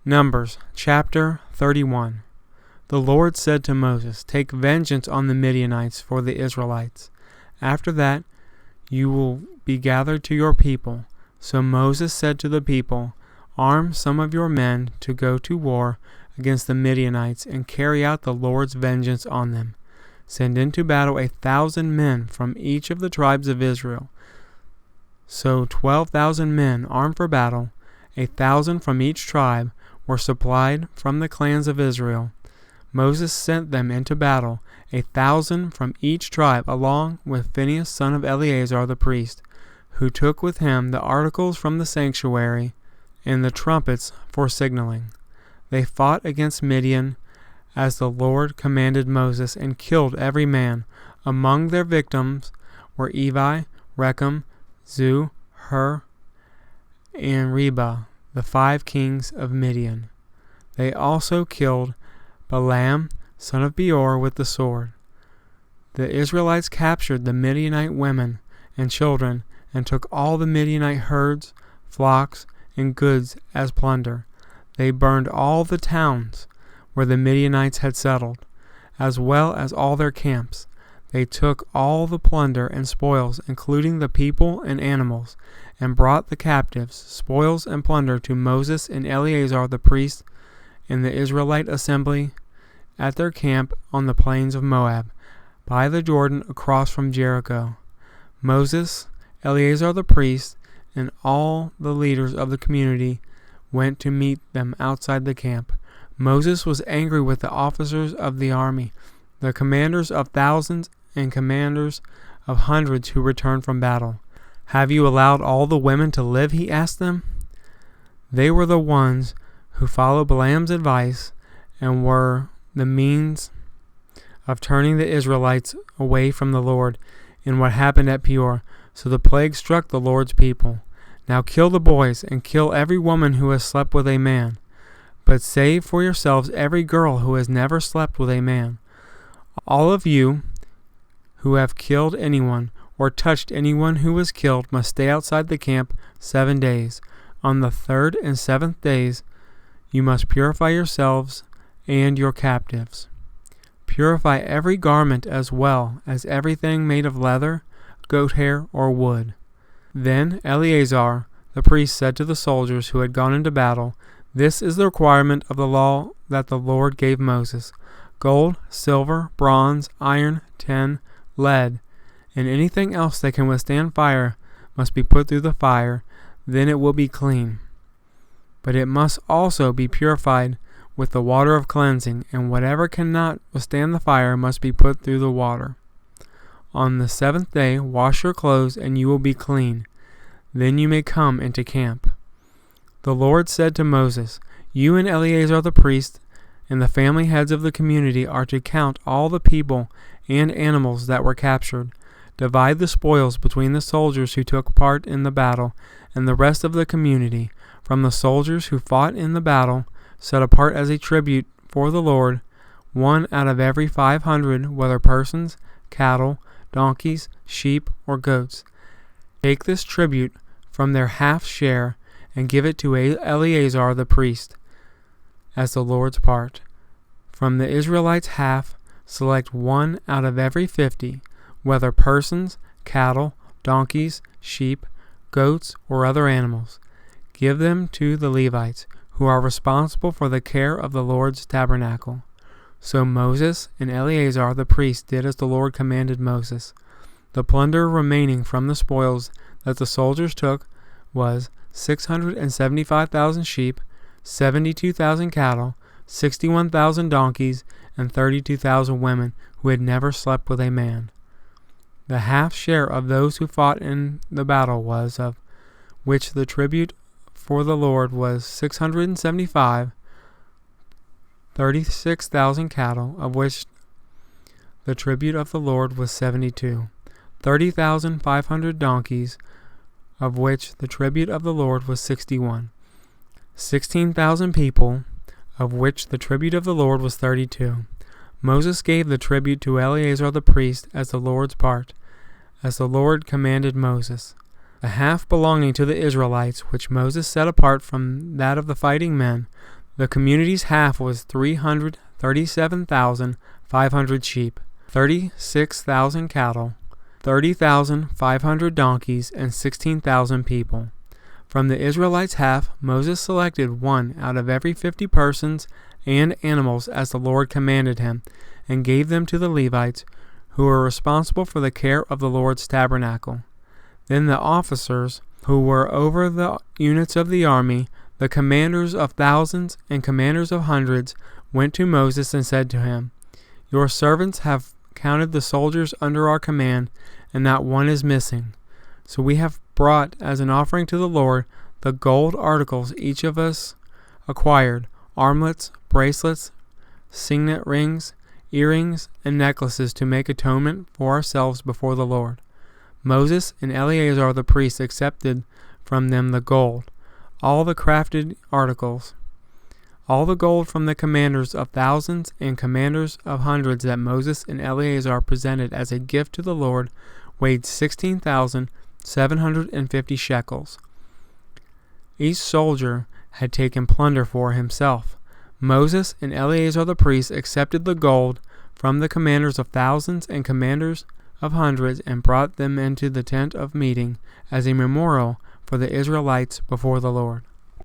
Numbers chapter 31. The Lord said to Moses, "Take vengeance on the Midianites for the Israelites. After that you will be gathered to your people." So Moses said to the people, "Arm some of your men to go to war against the Midianites and carry out the Lord's vengeance on them. Send into battle 1,000 men from each of the tribes of Israel." So 12,000 men armed for battle, 1,000 from each tribe, were supplied from the clans of Israel. Moses sent them into battle, 1,000 from each tribe, along with Phinehas son of Eleazar the priest, who took with him the articles from the sanctuary and the trumpets for signaling. They fought against Midian as the Lord commanded Moses, and killed every man. Among their victims were Evi, Rechem, Zu, Hur, and Reba, the 5 kings of Midian. They also killed Balaam, son of Beor, with the sword. The Israelites captured the Midianite women and children, and took all the Midianite herds, flocks, and goods as plunder. They burned all the towns where the Midianites had settled, as well as all their camps. They took all the plunder and spoils, including the people and animals, and brought the captives, spoils and plunder to Moses and Eleazar the priest and the Israelite assembly at their camp on the plains of Moab, by the Jordan across from Jericho. Moses, Eleazar the priest, and all the leaders of the community went to meet them outside the camp. Moses was angry with the officers of the army, the commanders of thousands and commanders of hundreds who returned from battle. "Have you allowed all the women to live?" he asked them. They were the ones who followed Balaam's advice and were the means of turning the Israelites away from the Lord in what happened at Peor. So the plague struck the Lord's people. "Now kill the boys and kill every woman who has slept with a man. But save for yourselves every girl who has never slept with a man. All of you who have killed anyone or touched anyone who was killed must stay outside the camp 7 days. On the 3rd and 7th days you must purify yourselves and your captives. Purify every garment as well as everything made of leather, goat hair, or wood." Then Eleazar the priest said to the soldiers who had gone into battle, "This is the requirement of the law that the Lord gave Moses. Gold, silver, bronze, iron, tin, lead, and anything else that can withstand fire must be put through the fire, then it will be clean. But it must also be purified with the water of cleansing, and whatever cannot withstand the fire must be put through the water. On the 7th day wash your clothes, and you will be clean. Then you may come into camp." The Lord said to Moses, "You and Eleazar the priest and the family heads of the community are to count all the people and animals that were captured. Divide the spoils between the soldiers who took part in the battle and the rest of the community. From the soldiers who fought in the battle, set apart as a tribute for the Lord, 1 out of every 500, whether persons, cattle, donkeys, sheep, or goats. Take this tribute from their half share and give it to Eleazar the priest as the Lord's part. From the Israelites' half, select 1 out of every 50, whether persons, cattle, donkeys, sheep, goats, or other animals. Give them to the Levites, who are responsible for the care of the Lord's tabernacle." So Moses and Eleazar the priest did as the Lord commanded Moses. The plunder remaining from the spoils that the soldiers took was 675,000 sheep, 72,000 cattle, 61,000 donkeys, and 32,000 women who had never slept with a man. The half share of those who fought in the battle was, of which the tribute for the Lord was 675, 36,000 cattle, of which the tribute of the Lord was 72, 30,500 donkeys, of which the tribute of the Lord was 61, 16,000 people, of which the tribute of the Lord was 32. Moses gave the tribute to Eleazar the priest as the Lord's part, as the Lord commanded Moses. The half belonging to the Israelites, which Moses set apart from that of the fighting men, The community's half was 337,500 sheep, 36,000 cattle, 30,500 donkeys, and 16,000 people. From the Israelites' half, Moses selected one out of every 50 persons and animals as the Lord commanded him, and gave them to the Levites, who were responsible for the care of the Lord's tabernacle. Then the officers, who were over the units of the army, the commanders of thousands and commanders of hundreds, went to Moses and said to him, "Your servants have counted the soldiers under our command, and not one is missing. So we have brought as an offering to the Lord the gold articles each of us acquired, armlets, bracelets, signet rings, earrings, and necklaces to make atonement for ourselves before the Lord." Moses and Eleazar the priest accepted from them the gold, all the crafted articles, all the gold from the commanders of thousands and commanders of hundreds that Moses and Eleazar presented as a gift to the Lord weighed 16,750 shekels. Each soldier had taken plunder for himself. Moses and Eleazar the priest accepted the gold from the commanders of thousands and commanders of hundreds and brought them into the tent of meeting as a memorial for the Israelites before the Lord.